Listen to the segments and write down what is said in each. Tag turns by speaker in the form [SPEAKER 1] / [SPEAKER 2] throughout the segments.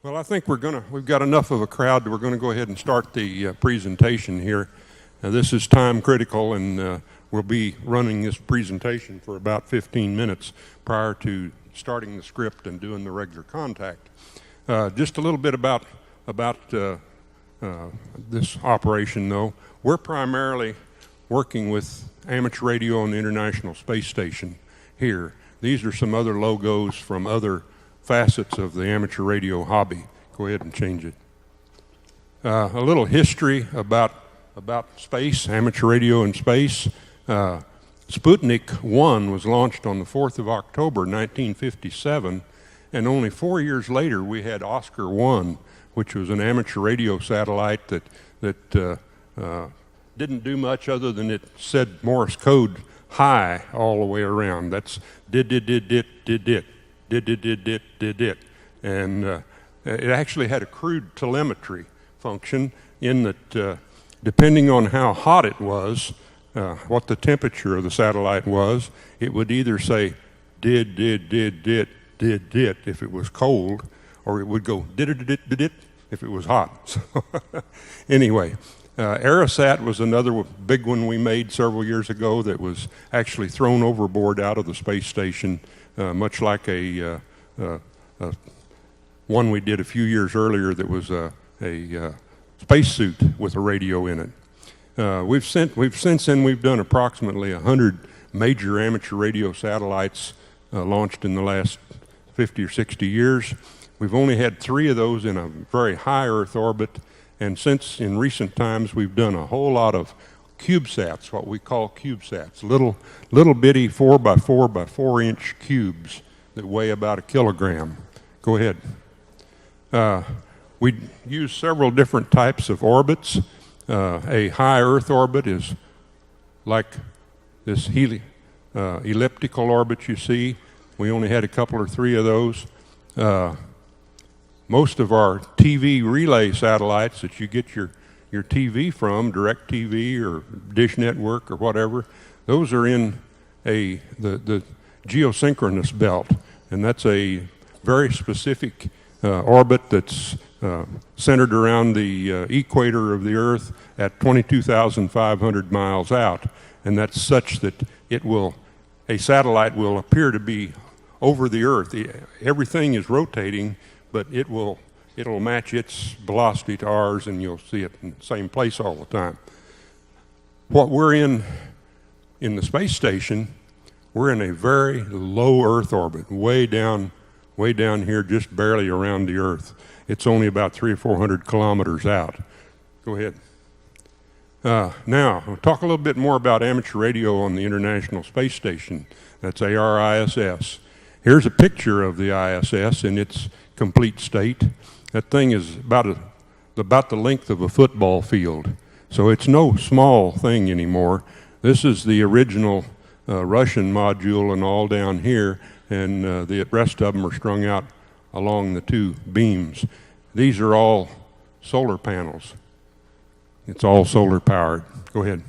[SPEAKER 1] Well, I think we've got enough of a crowd that we're going to go ahead and start the presentation here. This is time critical, and we'll be running this presentation for about 15 minutes prior to starting the script and doing the regular contact. Just a little bit about this operation, though. We're primarily working with amateur radio on the International Space Station here. These are some other logos from other facets of the amateur radio hobby. Go ahead and change it. A little history about space, amateur radio in space. Sputnik 1 was launched on the 4th of October, 1957, and only 4 years later we had Oscar 1, which was an amateur radio satellite that didn't do much other than it said Morse code high all the way around. That's did, and it actually had a crude telemetry function in that depending on how hot it was, what the temperature of the satellite was, it would either say did if it was cold, or it would go did if it was hot. So anyway, ARISS was another big one we made several years ago that was actually thrown overboard out of the space station, much like a one we did a few years earlier that was a spacesuit with a radio in it. We've since then done approximately 100 major amateur radio satellites launched in the last 50 or 60 years. We've only had 3 of those in a very high Earth orbit, and since in recent times we've done a whole lot of CubeSats, what we call CubeSats, little bitty 4 by 4 by 4 inch cubes that weigh about 1 kilogram. Go ahead. We use several different types of orbits. A high Earth orbit is like this elliptical orbit you see. We only had a couple or 3 of those. Most of our TV relay satellites that you get your TV from, DirecTV or Dish Network or whatever, those are in the geosynchronous belt, and that's a very specific orbit that's centered around the equator of the Earth at 22,500 miles out, and that's such that a satellite will appear to be over the Earth. Everything is rotating, but it'll match its velocity to ours, and you'll see it in the same place all the time. What we're in the space station, we're in a very low Earth orbit, way down here, just barely around the Earth. It's only about 300 or 400 kilometers out. Go ahead. Now, I'll talk a little bit more about amateur radio on the International Space Station. That's ARISS. Here's a picture of the ISS in its complete state. That thing is about the length of a football field, so it's no small thing anymore. This is the original Russian module and all down here, and the rest of them are strung out along the 2 beams. These are all solar panels. It's all solar powered. Go ahead.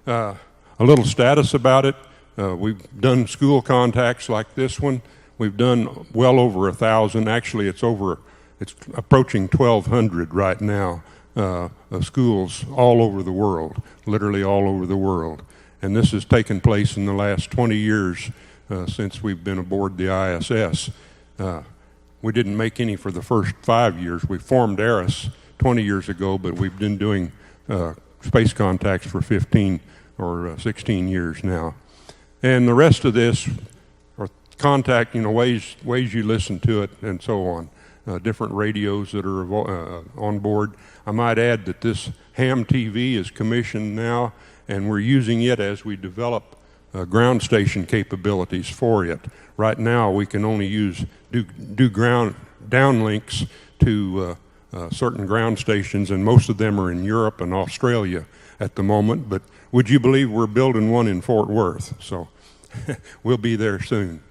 [SPEAKER 1] A little status about it. We've done school contacts like this one. We've done well over 1,000. Actually, it's approaching 1,200 right now of schools all over the world, literally all over the world. And this has taken place in the last 20 years since we've been aboard the ISS. We didn't make any for the first 5 years. We formed ARISS 20 years ago, but we've been doing space contacts for 15 or 16 years now. And the rest of this are contact, ways you listen to it and so on. Different radios that are on board. I might add that this ham TV is commissioned now, and we're using it as we develop ground station capabilities for it. Right now we can only do ground downlinks to certain ground stations, and most of them are in Europe and Australia at the moment, but would you believe we're building one in Fort Worth? So we'll be there soon.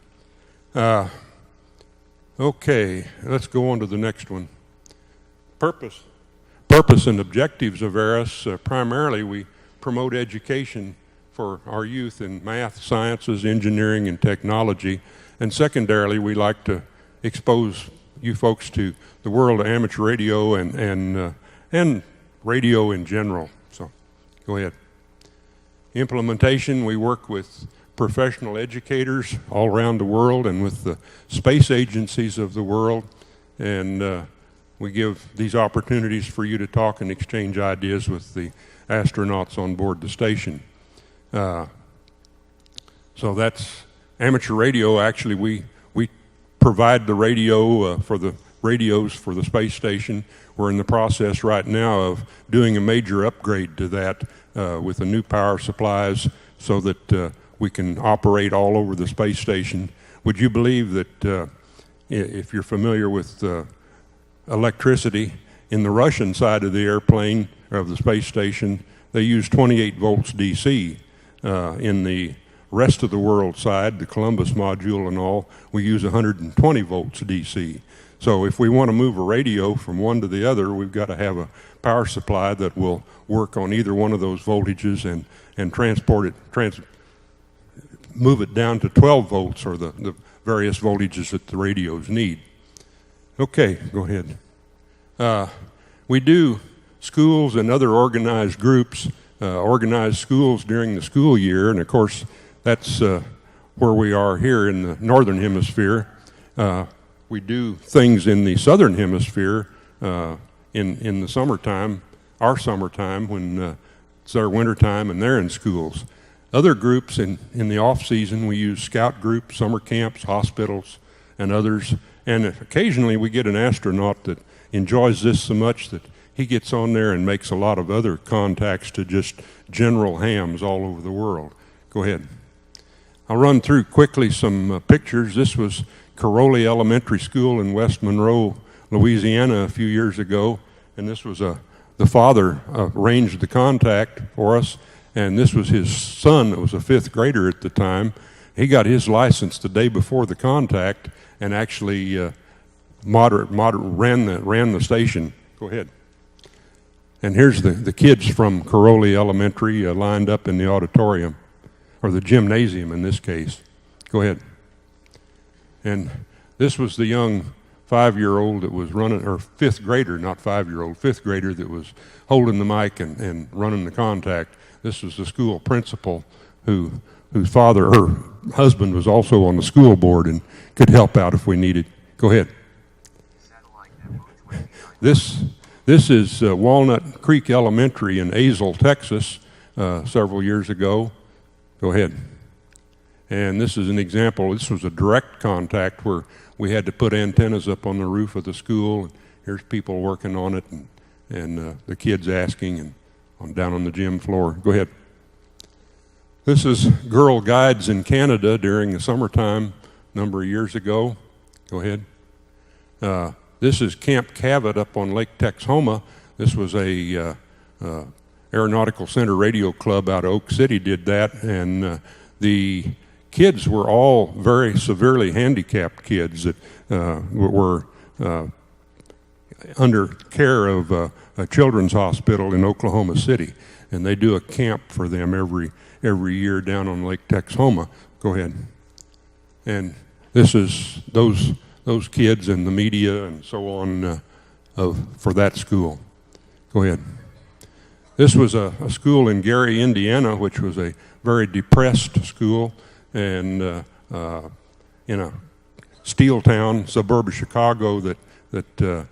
[SPEAKER 1] Okay, let's go on to the next one. Purpose and objectives of ARISS. Primarily we promote education for our youth in math, sciences, engineering, and technology. And secondarily, we like to expose you folks to the world of amateur radio and radio in general. So, go ahead. Implementation, we work with professional educators all around the world and with the space agencies of the world, and we give these opportunities for you to talk and exchange ideas with the astronauts on board the station. So that's amateur radio. Actually, we provide the radio for the radios for the space station. We're in the process right now of doing a major upgrade to that with the new power supplies so that we can operate all over the space station. Would you believe that if you're familiar with electricity, in the Russian side of the airplane, of the space station, they use 28 volts DC. In the rest of the world side, the Columbus module and all, we use 120 volts DC. So if we want to move a radio from one to the other, we've got to have a power supply that will work on either one of those voltages and transport it, move it down to 12 volts or the various voltages that the radios need. Okay, go ahead. We do schools and other organized groups, organize schools during the school year, and of course that's where we are here in the northern hemisphere. We do things in the southern hemisphere in the summertime, our summertime, when it's our wintertime and they're in schools. Other groups in the off-season, we use scout groups, summer camps, hospitals, and others. And occasionally we get an astronaut that enjoys this so much that he gets on there and makes a lot of other contacts to just general hams all over the world. Go ahead. I'll run through quickly some pictures. This was Caroli Elementary School in West Monroe, Louisiana a few years ago, and this was the father arranged the contact for us, and this was his son that was a 5th grader at the time. He got his license the day before the contact and actually ran the station. Go ahead. And here's the kids from Caroli Elementary lined up in the auditorium, or the gymnasium in this case. Go ahead. And this was the young 5-year-old that was running, or 5th grader, not 5-year-old, 5th grader that was holding the mic and running the contact. This was the school principal whose father, her husband, was also on the school board and could help out if we needed. Go ahead. This is Walnut Creek Elementary in Azle, Texas, several years ago. Go ahead. And this is an example. This was a direct contact where we had to put antennas up on the roof of the school. Here's people working on it and the kids asking and down on the gym floor. Go ahead. This is Girl Guides in Canada during the summertime a number of years ago. Go ahead. This is Camp Cavett up on Lake Texhoma. This was a Aeronautical Center Radio Club out of Oak City did that, and the kids were all very severely handicapped kids that were under care of a children's hospital in Oklahoma City, and they do a camp for them every year down on Lake Texhoma. Go ahead. And this is those kids and the media and so on for that school. Go ahead. This was a school in Gary, Indiana, which was a very depressed school, and in a steel town, suburb of Chicago that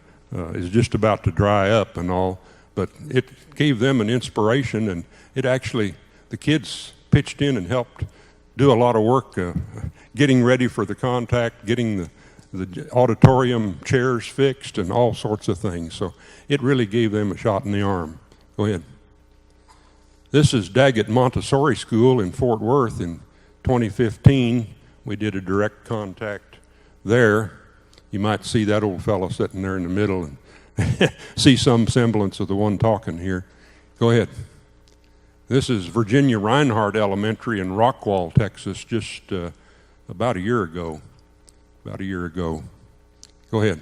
[SPEAKER 1] is just about to dry up and all. But it gave them an inspiration, and it actually, the kids pitched in and helped do a lot of work getting ready for the contact, getting the auditorium chairs fixed and all sorts of things. So it really gave them a shot in the arm. Go ahead. This is Daggett Montessori School in Fort Worth in 2015. We did a direct contact there. You might see that old fellow sitting there in the middle and see some semblance of the one talking here. Go ahead. This is Virginia Reinhardt Elementary in Rockwall, Texas, just about a year ago. Go ahead.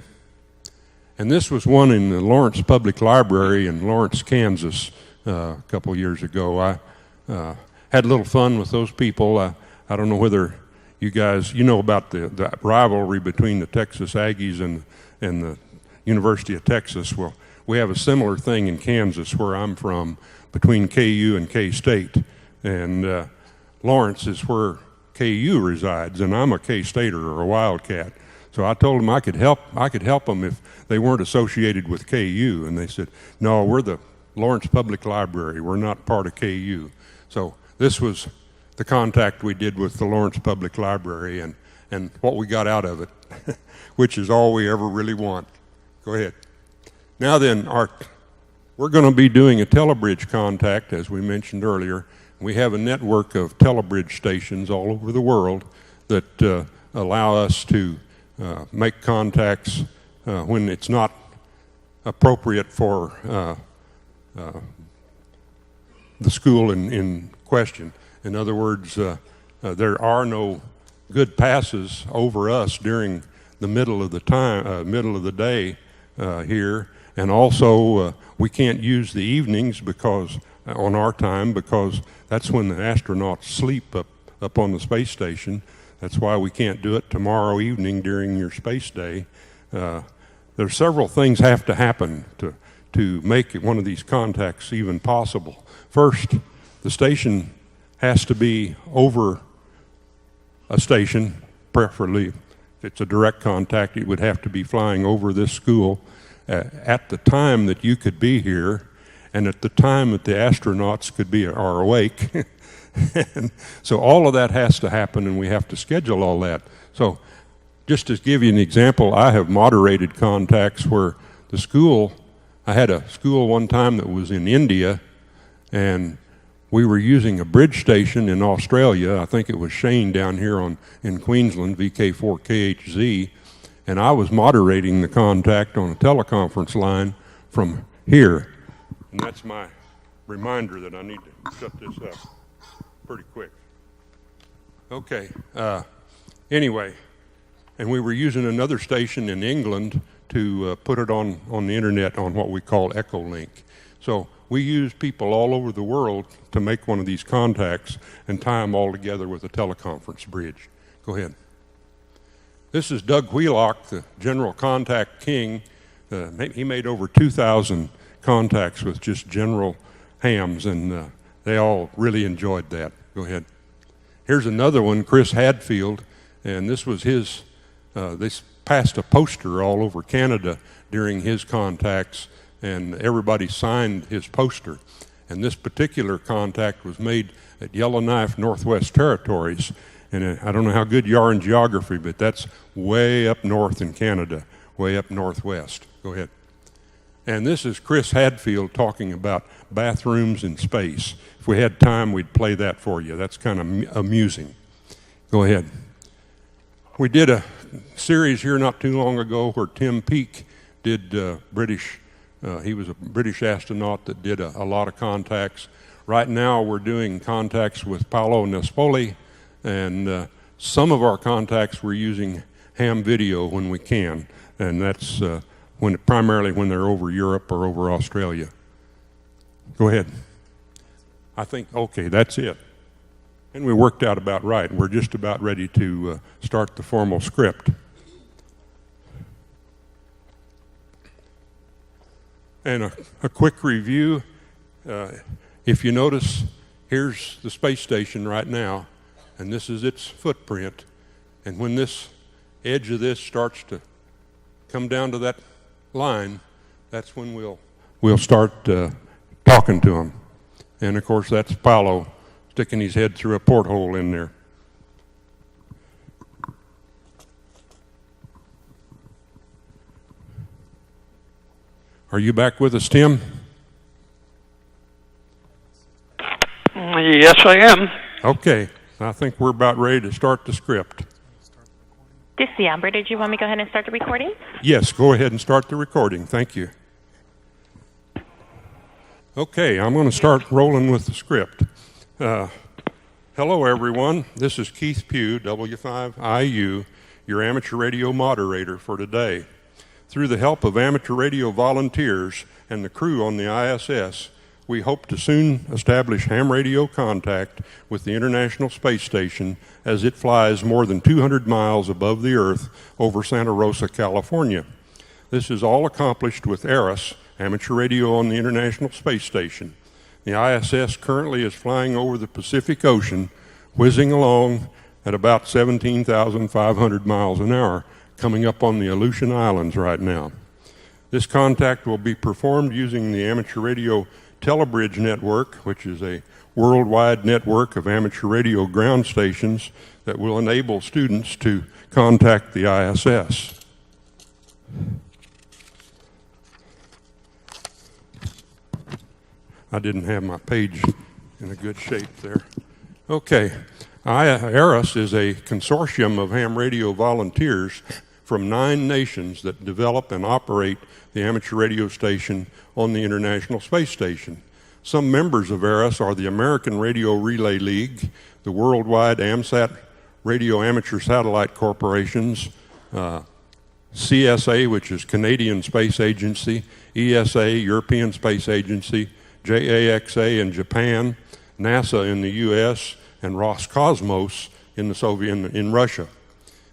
[SPEAKER 1] And this was one in the Lawrence Public Library in Lawrence, Kansas, a couple years ago. I had a little fun with those people. I don't know whether you guys, you know about the rivalry between the Texas Aggies and the University of Texas. Well, we have a similar thing in Kansas, where I'm from, between KU and K-State. And Lawrence is where KU resides, and I'm a K-Stater or a Wildcat. So I told them I could help them if they weren't associated with KU. And they said, no, we're the Lawrence Public Library. We're not part of KU. So this was the contact we did with the Lawrence Public Library and what we got out of it, which is all we ever really want. Go ahead. Now then, we're going to be doing a telebridge contact, as we mentioned earlier. We have a network of telebridge stations all over the world that allow us to make contacts when it's not appropriate for the school in question. In other words, there are no good passes over us during the middle of the day here, and also we can't use the evenings on our time, because that's when the astronauts sleep up on the space station. That's why we can't do it tomorrow evening during your space day. There's several things have to happen to make one of these contacts even possible. First, the station has to be over a station, preferably. If it's a direct contact, it would have to be flying over this school at the time that you could be here, and at the time that the astronauts are awake. And so all of that has to happen, and we have to schedule all that. So just to give you an example, I have moderated contacts where I had a school one time that was in India, and we were using a bridge station in Australia. I think it was Shane down here in Queensland, VK4KHZ, and I was moderating the contact on a teleconference line from here. And that's my reminder that I need to shut this up pretty quick. Okay, anyway, and we were using another station in England to put it on the internet on what we call Echolink. So we use people all over the world to make one of these contacts and tie them all together with a teleconference bridge. Go ahead. This is Doug Wheelock, the general contact king. He made over 2,000 contacts with just general hams, and they all really enjoyed that. Go ahead. Here's another one, Chris Hadfield, and this was his, they passed a poster all over Canada during his contacts, and everybody signed his poster. And this particular contact was made at Yellowknife, Northwest Territories. And I don't know how good you are in geography, but that's way up north in Canada, way up northwest. Go ahead. And this is Chris Hadfield talking about bathrooms in space. If we had time, we'd play that for you. That's kind of amusing. Go ahead. We did a series here not too long ago where Tim Peake did he was a British astronaut that did a lot of contacts. Right now we're doing contacts with Paolo Nespoli, and some of our contacts we're using ham video when we can, and that's primarily when they're over Europe or over Australia. Go ahead. I think, okay, that's it. And we worked out about right. We're just about ready to start the formal script. And a quick review. If you notice, here's the space station right now, and this is its footprint. And when this edge of this starts to come down to that line, that's when we'll start talking to them. And of course, that's Paolo sticking his head through a porthole in there. Are you back with us, Tim?
[SPEAKER 2] Yes, I am.
[SPEAKER 1] Okay, I think we're about ready to start the script.
[SPEAKER 3] This is the Amber. Did you want me to go ahead and start the recording?
[SPEAKER 1] Yes, go ahead and start the recording. Thank you. Okay, I'm going to start rolling with the script. Hello, everyone. This is Keith Pugh, W5IU, your amateur radio moderator for today. Through the help of amateur radio volunteers and the crew on the ISS, we hope to soon establish ham radio contact with the International Space Station as it flies more than 200 miles above the Earth over Santa Rosa, California. This is all accomplished with ARISS, amateur radio on the International Space Station. The ISS currently is flying over the Pacific Ocean, whizzing along at about 17,500 miles an hour, coming up on the Aleutian Islands right now. This contact will be performed using the amateur radio telebridge network, which is a worldwide network of amateur radio ground stations that will enable students to contact the ISS. I didn't have my page in a good shape there. Okay, ARISS is a consortium of ham radio volunteers from 9 nations that develop and operate the amateur radio station on the International Space Station. Some members of ARISS are the American Radio Relay League, the worldwide AMSAT Radio Amateur Satellite Corporations, CSA, which is Canadian Space Agency, ESA, European Space Agency, JAXA in Japan, NASA in the US, and Roscosmos in Russia.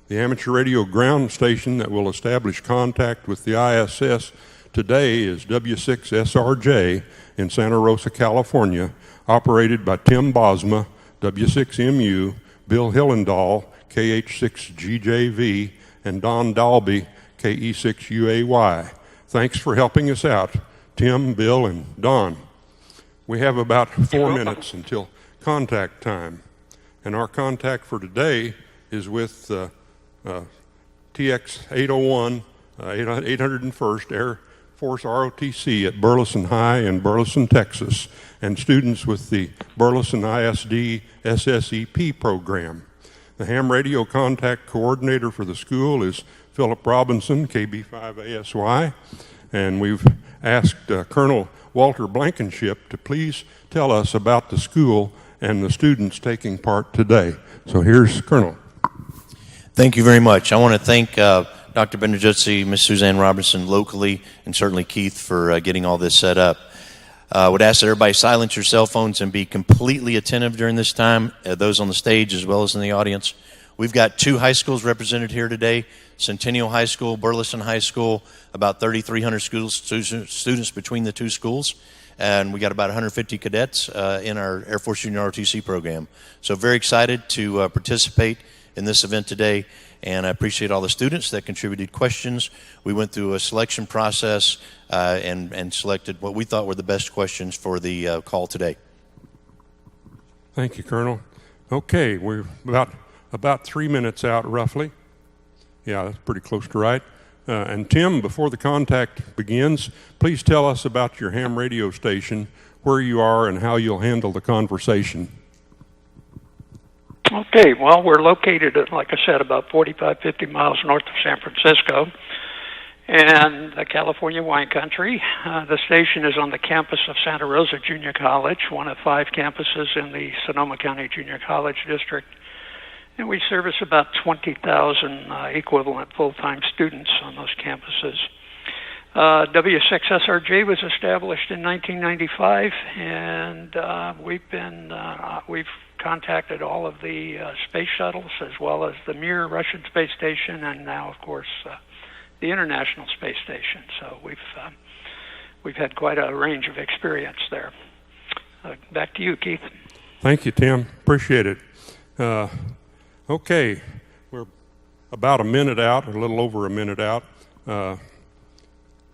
[SPEAKER 1] The amateur radio ground station that will establish contact with the ISS today is W6SRJ in Santa Rosa, California, operated by Tim Bosma, W6MU, Bill Hillendahl, KH6GJV, and Don Dalby, KE6UAY. Thanks for helping us out, Tim, Bill, and Don. We have about 4 minutes until contact time, and our contact for today is with TX-801, 801st Air Force ROTC at Burleson High in Burleson, Texas, and students with the Burleson ISD SSEP program. The ham radio contact coordinator for the school is Philip Robinson, KB5ASY, and we've asked Colonel Walter Blankenship to please tell us about the school and the students taking part today. So here's Colonel.
[SPEAKER 2] Thank you very much. I want to thank Dr. Benderjutsi, Ms. Suzanne Robertson locally, and certainly Keith for getting all this set up. I would ask that everybody silence your cell phones and be completely attentive during this time, those on the stage as well as in the audience. We've got 2 high schools represented here today, Centennial High School, Burleson High School, about 3,300 students between the 2 schools, and we got about 150 cadets in our Air Force Junior ROTC program. So very excited to participate in this event today, and I appreciate all the students that contributed questions. We went through a selection process and selected what we thought were the best questions for the call today.
[SPEAKER 1] Thank you, Colonel. Okay, we're about 3 minutes out, roughly. Yeah, that's pretty close to right. And Tim, before the contact begins, please tell us about your ham radio station, where you are, and how you'll handle the conversation.
[SPEAKER 4] Okay, well, we're located at, like I said, about 45, 50 miles north of San Francisco and the California wine country. The station is on the campus of Santa Rosa Junior College, one of 5 campuses in the Sonoma County Junior College District. And we service about 20,000 equivalent full-time students on those campuses. W6SRJ was established in 1995, and we've contacted all of the space shuttles as well as the Mir Russian space station, and now, of course, the International Space Station. So we've had quite a range of experience there. Back to you, Keith.
[SPEAKER 1] Thank you, Tim. Appreciate it. Okay, we're about a minute out, a little over a minute out.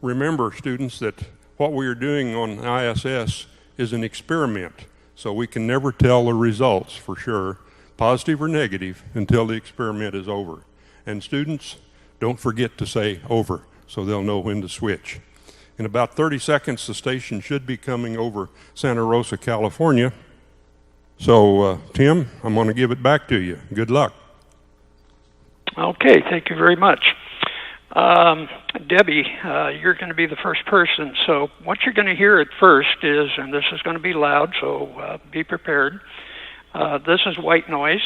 [SPEAKER 1] Remember, students, that what we are doing on ISS is an experiment, so we can never tell the results for sure, positive or negative, until the experiment is over. And students, don't forget to say over, so they'll know when to switch. In about 30 seconds, the station should be coming over Santa Rosa, California. So, Tim, I'm going to give it back to you. Good luck.
[SPEAKER 4] Okay, thank you very much. Debbie, you're going to be the first person. So what you're going to hear at first is, and this is going to be loud, so be prepared. This is white noise.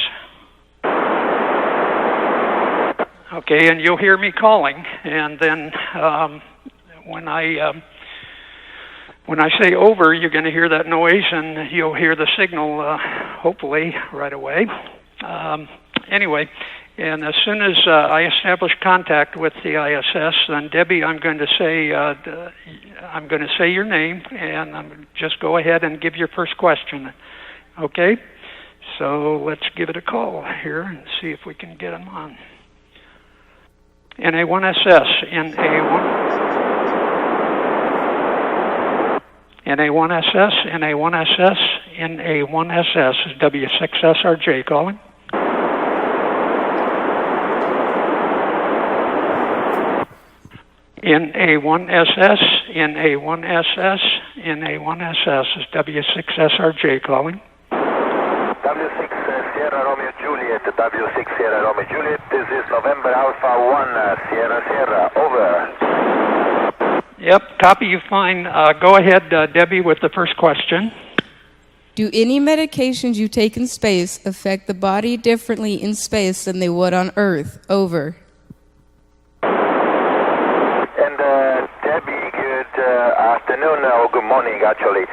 [SPEAKER 4] Okay, and you'll hear me calling, and then when I say over, you're going to hear that noise, and you'll hear the signal, hopefully, right away. Anyway, And as soon as I establish contact with the ISS, then Debbie, I'm going to say your name, and just go ahead and give your first question. Okay? So let's give it a call here and see if we can get him on. NA1SS, NA1SS, NA1SS, NA1SS, W6SRJ calling. NA1SS, NA1SS, NA1SS is W6SRJ calling.
[SPEAKER 5] W6 Sierra Romeo Juliet, W6 Sierra Romeo Juliet, this is November Alpha 1 Sierra Sierra, over.
[SPEAKER 4] Yep, copy you fine. Go ahead, Debbie, with the first question.
[SPEAKER 6] Do any medications you take in space affect the body differently in space than they would on Earth? Over.
[SPEAKER 5] And Debbie, good afternoon, or good morning actually.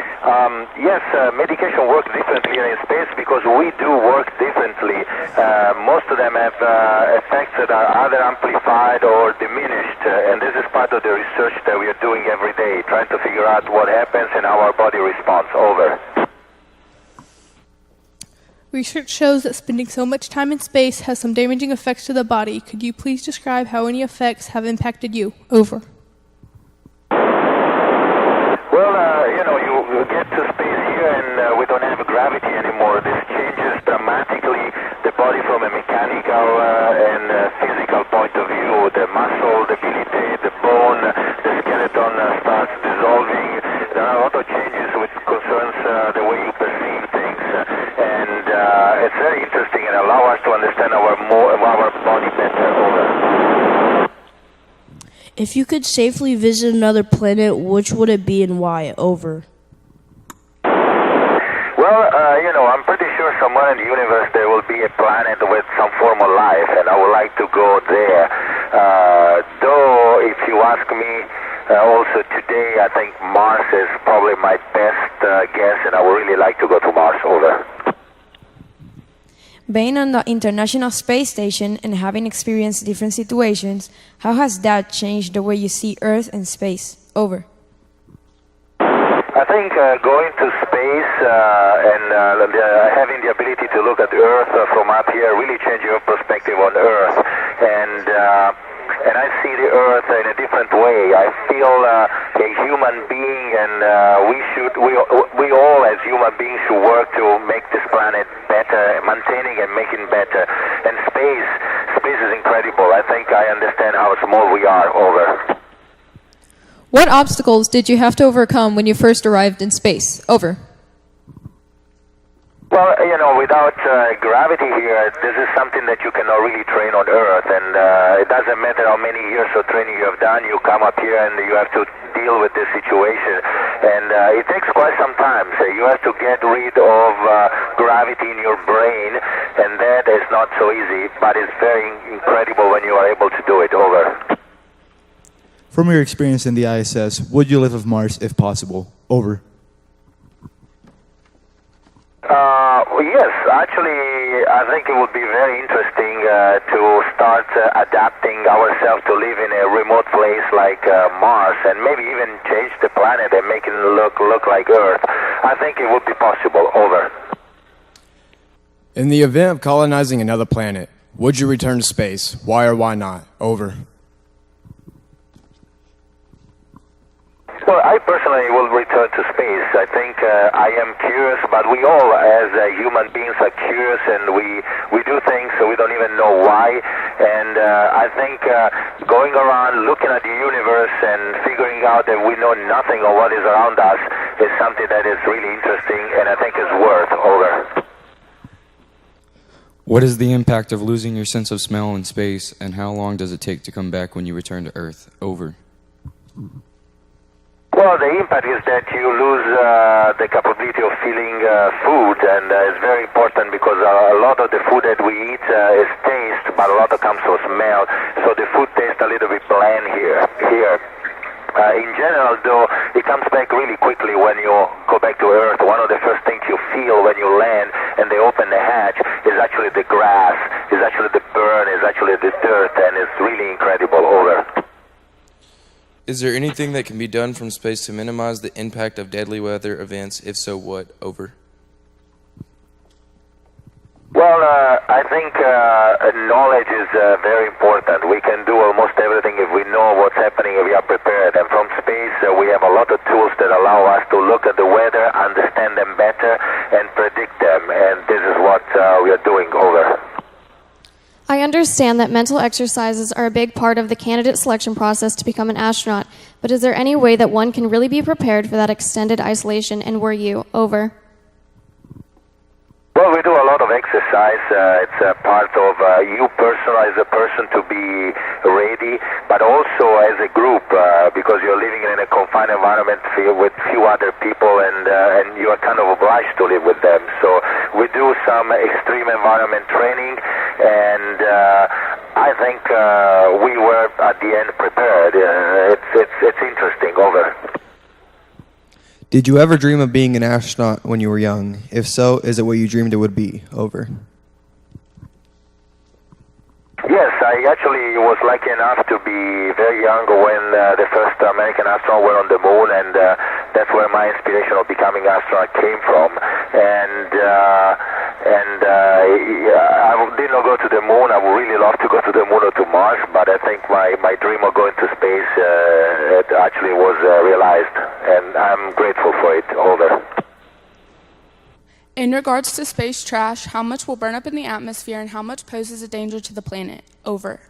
[SPEAKER 5] Yes, medication works differently in space because we do work differently. Most of them have effects that are either amplified or diminished, and this is part of the research that we are doing every day, trying to figure out what happens and how our body responds. Over.
[SPEAKER 7] Research shows that spending so much time in space has some damaging effects to the body. Could you please describe how any effects have impacted you? Over.
[SPEAKER 5] Well, you get to space here and we don't have gravity anymore. This changes dramatically the body from a mechanical and physical point of view. The muscle debilitate, the bone, the skeleton starts dissolving. There are a lot of changes which concerns the way you perceive things. And it's very interesting and allow us to understand our body better. Over.
[SPEAKER 8] If you could safely visit another planet, which would it be and why? Over.
[SPEAKER 5] Well, I'm pretty sure somewhere in the universe there will be a planet with some form of life, and I would like to go there. Though, if you ask me, also today, I think Mars is probably my best guess, and I would really like to go to Mars. Over.
[SPEAKER 9] Being on the International Space Station and having experienced different situations, how has that changed the way you see Earth and space? Over.
[SPEAKER 5] I think going to space and having the ability to look at Earth from up here really changes your perspective on Earth. And I see the Earth in a different way. I feel a human being, and we all as human beings should work to make this planet better, maintaining and making better. And space is incredible. I think I understand how small we are. Over.
[SPEAKER 10] What obstacles did you have to overcome when you first arrived in space? Over.
[SPEAKER 5] Well, without gravity here, this is something that you cannot really train on Earth, and it doesn't matter how many years of training you have done, you come up here and you have to deal with this situation, and it takes quite some time. So you have to get rid of gravity in your brain, and that is not so easy, but it's very incredible when you are able to do it. Over.
[SPEAKER 11] From your experience in the ISS, would you live on Mars if possible? Over.
[SPEAKER 5] Yes, actually, I think it would be very interesting to start adapting ourselves to live in a remote place like Mars, and maybe even change the planet and make it look like Earth. I think it would be possible. Over.
[SPEAKER 12] In the event of colonizing another planet, would you return to space? Why or why not? Over.
[SPEAKER 5] Well, I personally will return to space. I think I am curious, but we all as human beings are curious, and we do things so we don't even know why. And I think going around looking at the universe and figuring out that we know nothing of what is around us is something that is really interesting, and I think is worth. Over.
[SPEAKER 13] What is the impact of losing your sense of smell in space, and how long does it take to come back when you return to Earth? Over.
[SPEAKER 5] Well, the impact is that you lose the capability of feeling food, and it's very important because a lot of the food that we eat is taste, but a lot of comes from smell. So the food tastes a little bit bland here. In general, though, it comes back really quickly when you go back to Earth. One of the first things you feel when you land and they open the hatch is actually the grass, is actually the bird burn is actually the dirt, and it's really incredible. Over.
[SPEAKER 13] Is there anything that can be done from space to minimize the impact of deadly weather events? If so, what? Over.
[SPEAKER 5] Well, I think knowledge is very important. We can do almost everything if we know what's happening, if we are prepared. And from space, we have a lot of tools that allow us to look at the weather, understand them better, and predict them. And this is what we are doing. Over.
[SPEAKER 14] I understand that mental exercises are a big part of the candidate selection process to become an astronaut, but is there any way that one can really be prepared for that extended isolation, and were you? Over.
[SPEAKER 5] Well, we do a lot of exercise. It's a part of you personal as a person to be ready, but also as a group because you're living in a confined environment with few other people, and you are kind of obliged to live with them. So we do some extreme environment training, and I think we were at the end prepared. It's interesting. Over.
[SPEAKER 15] Did you ever dream of being an astronaut when you were young? If so, is it what you dreamed it would be? Over.
[SPEAKER 5] Yes, I actually was lucky enough to be very young when the first American astronaut went on the moon, and that's where my inspiration of becoming an astronaut came from. And I did not go to the moon. I would really love to go to the moon or to Mars, but I think my dream of going to space actually was realized, and I'm grateful for it. Over.
[SPEAKER 16] In regards to space trash, how much will burn up in the atmosphere and how much poses a danger to the planet? Over.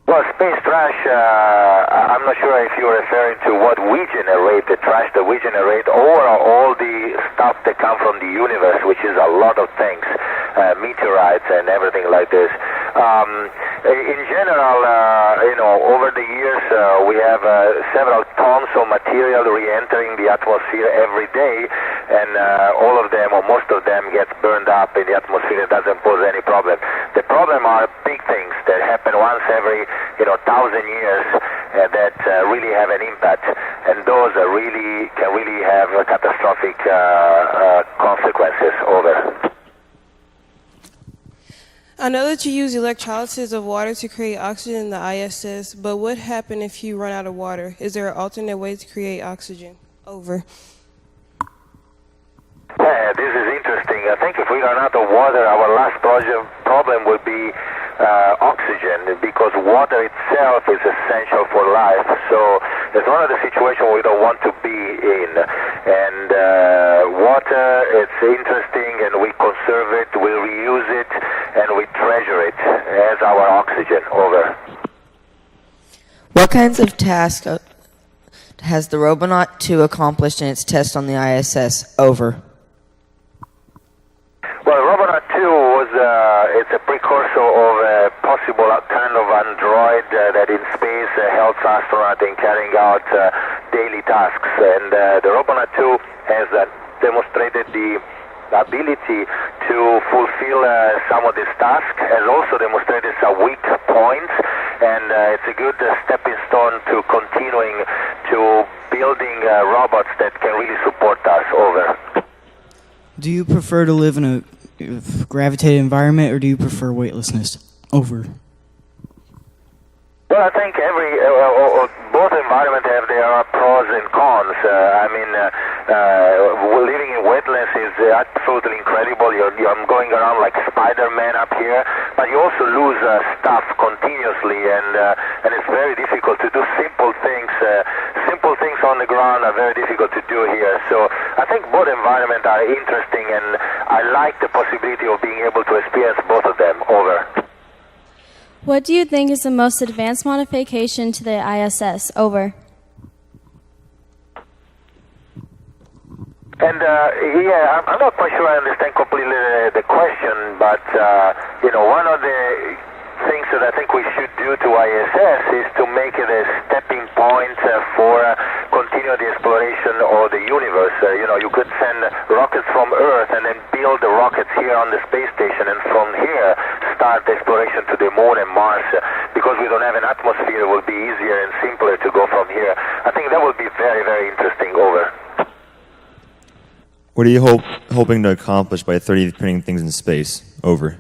[SPEAKER 5] Well, space trash, I'm not sure if you're referring to what we generate, the trash that we generate, or all the stuff that come from the universe, which is a lot of things, meteorites and everything like this. In general, over the years, we have several tons of material re-entering the atmosphere every day, and all of them, or most of them, gets burned up in the atmosphere. It doesn't pose any problem. The problem are big things that happen once every 1,000 years that really have an impact, and those can really have catastrophic consequences. Over.
[SPEAKER 17] I know that you use electrolysis of water to create oxygen in the ISS, but what happens if you run out of water? Is there an alternate way to create oxygen? Over.
[SPEAKER 5] Yeah, this is interesting. I think if we run out of water, our last problem will be oxygen, because water itself is essential for life. So it's one of the situations we don't want to be in. And water, it's interesting, and we conserve it, we reuse it, and we treasure it as our oxygen. Over.
[SPEAKER 18] What kinds of tasks has the Robonaut 2 accomplished in its test on the ISS? Over.
[SPEAKER 5] Well, Robonaut 2 was it's a precursor of a possible kind of android that in space helps astronauts in carrying out daily tasks. And the Robonaut 2 has demonstrated the ability to fulfill some of these tasks, has also demonstrated some weak points, and it's a good stepping stone to continuing to building robots that can really support us. Over.
[SPEAKER 19] Do you prefer to live in a gravitated environment, or do you prefer weightlessness? Over.
[SPEAKER 5] Well, I think both environments have their pros and cons. Living in wetlands is absolutely incredible. I'm going around like Spider-Man up here, but you also lose stuff continuously, and it's very difficult to do simple things. Simple things on the ground are very difficult to do here. So I think both environments are interesting, and I like the possibility of being able to experience both of them. Over.
[SPEAKER 14] What do you think is the most advanced modification to the ISS? Over.
[SPEAKER 5] And I'm not quite sure I understand completely the question, but one of the things that I think we should do to ISS is to make it a stepping point for continue the exploration of the universe. You could send rockets from Earth and then build the rockets here on the space station, and from here start the exploration to the moon and Mars. Because we don't have an atmosphere, it will be easier and simpler to go from here. I think that would be very, very interesting. Over.
[SPEAKER 20] What are you hoping to accomplish by 3D printing things in space? Over.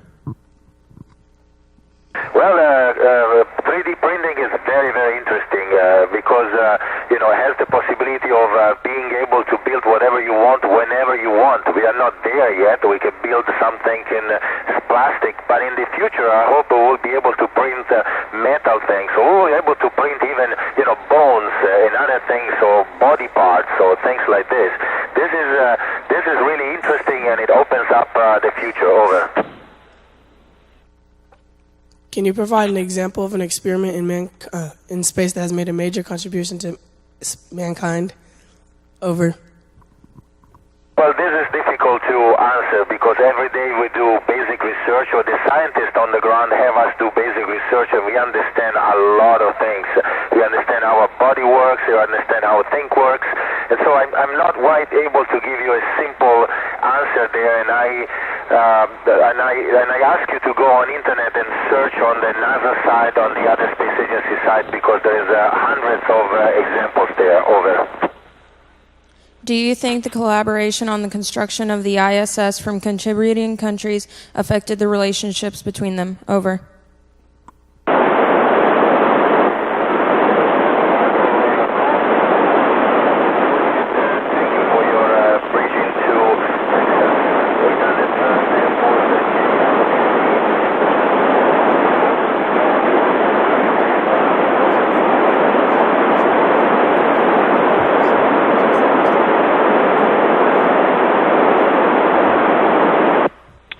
[SPEAKER 5] were able to print even, bones and other things, or body parts, or things like this. This is really interesting, and it opens up the future. Over.
[SPEAKER 17] Can you provide an example of an experiment in space that has made a major contribution to mankind? Over.
[SPEAKER 5] Well, this is difficult to answer because every day we do basic research, or the scientists on the ground have us do basic research, and we understand a lot of things. We understand how our body works, we understand how think works, and so I'm not quite able to give you a simple answer there. And I ask you to go on internet and search on the NASA site, on the other space agency site, because there's hundreds of examples there. Over.
[SPEAKER 9] Do you think the collaboration on the construction of the ISS from contributing countries affected the relationships between them? Over.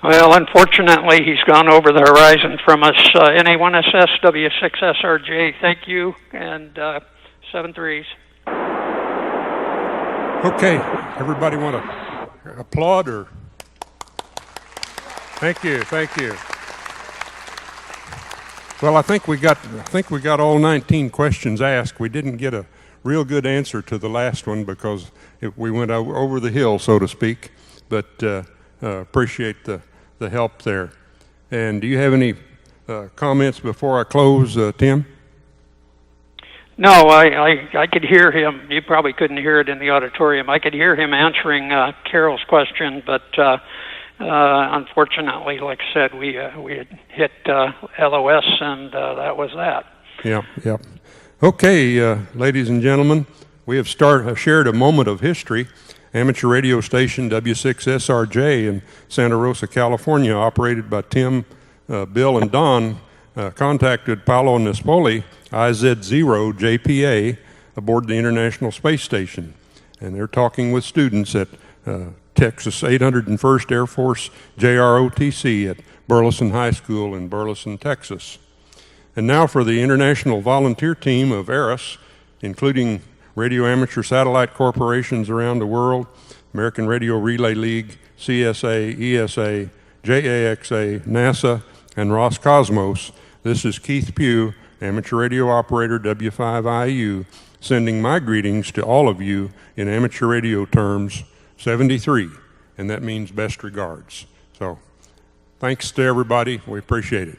[SPEAKER 4] Well, unfortunately, he's gone over the horizon from us. NA1SS, W6SRJ, thank you, and 7-3s.
[SPEAKER 1] Okay, everybody want to applaud or? Thank you, thank you. Well, I think we got all 19 questions asked. We didn't get a real good answer to the last one because we went over the hill, so to speak. But appreciate the help there. And do you have any comments before I close, Tim?
[SPEAKER 4] No, I could hear him. You probably couldn't hear it in the auditorium. I could hear him answering Carol's question, but unfortunately, like I said, we had hit LOS, and that was that.
[SPEAKER 1] Yeah. Okay, ladies and gentlemen, we have shared a moment of history. Amateur radio station W6SRJ in Santa Rosa, California, operated by Tim, Bill, and Don, contacted Paolo Nespoli, IZ0 JPA, aboard the International Space Station. And they're talking with students at Texas 801st Air Force JROTC at Burleson High School in Burleson, Texas. And now for the international volunteer team of ARISS, including radio amateur satellite corporations around the world, American Radio Relay League, CSA, ESA, JAXA, NASA, and Roscosmos. This is Keith Pugh, amateur radio operator W5IU, sending my greetings to all of you in amateur radio terms, 73, and that means best regards. So thanks to everybody. We appreciate it.